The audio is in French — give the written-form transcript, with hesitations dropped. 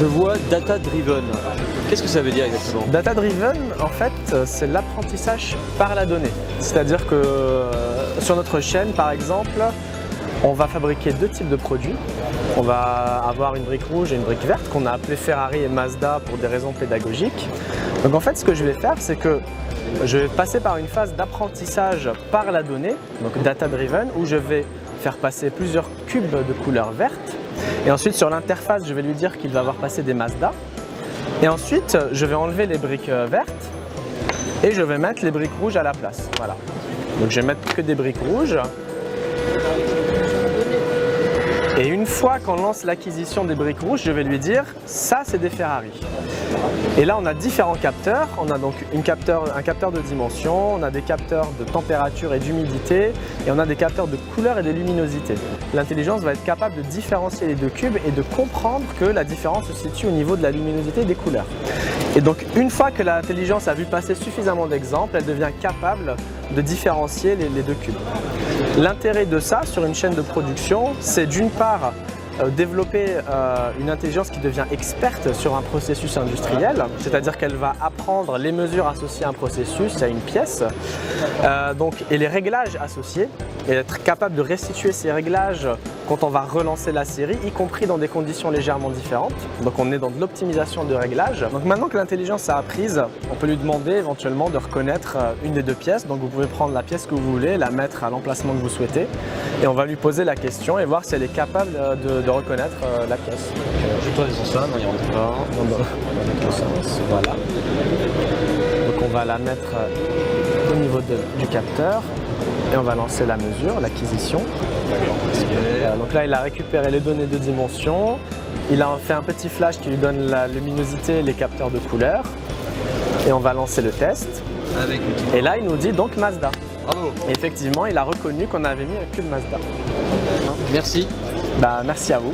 Je vois data driven. Qu'est-ce que ça veut dire exactement? Data driven, en fait, c'est l'apprentissage par la donnée. C'est-à-dire que sur notre chaîne, par exemple, on va fabriquer deux types de produits. On va avoir une brique rouge et une brique verte qu'on a appelé Ferrari et Mazda pour des raisons pédagogiques. Donc en fait, ce que je vais faire, c'est que je vais passer par une phase d'apprentissage par la donnée, donc data driven, où je vais faire passer plusieurs cubes de couleur verte. Et ensuite, sur l'interface, je vais lui dire qu'il va avoir passé des Mazda. Et ensuite, je vais enlever les briques vertes et je vais mettre les briques rouges à la place. Voilà. Donc je vais mettre que des briques rouges. Et une fois qu'on lance l'acquisition des briques rouges, je vais lui dire ça c'est des Ferrari. Et là on a différents capteurs, on a donc un capteur de dimension, on a des capteurs de température et d'humidité et on a des capteurs de couleur et de luminosité. L'intelligence va être capable de différencier les deux cubes et de comprendre que la différence se situe au niveau de la luminosité et des couleurs. Et donc une fois que l'intelligence a vu passer suffisamment d'exemples, elle devient capable de différencier les deux cubes. L'intérêt de ça sur une chaîne de production, c'est d'une part développer une intelligence qui devient experte sur un processus industriel, c'est-à-dire qu'elle va apprendre les mesures associées à un processus, à une pièce, et les réglages associés, et être capable de restituer ces réglages quand on va relancer la série, y compris dans des conditions légèrement différentes. Donc on est dans de l'optimisation de réglages. Donc maintenant que l'intelligence a apprise, on peut lui demander éventuellement de reconnaître une des deux pièces. Donc vous pouvez prendre la pièce que vous voulez, la mettre à l'emplacement que vous souhaitez, et on va lui poser la question et voir si elle est capable de reconnaître la pièce. Je toi les ça, non, il rentre pas. Voilà. Donc on va la mettre au niveau du capteur et on va lancer la mesure, l'acquisition. Donc là il a récupéré les données de dimension, il a fait un petit flash qui lui donne la luminosité et les capteurs de couleur et on va lancer le test. Et là il nous dit donc Mazda. Bravo. Et effectivement il a reconnu qu'on avait mis un cube Mazda. Merci. Merci à vous.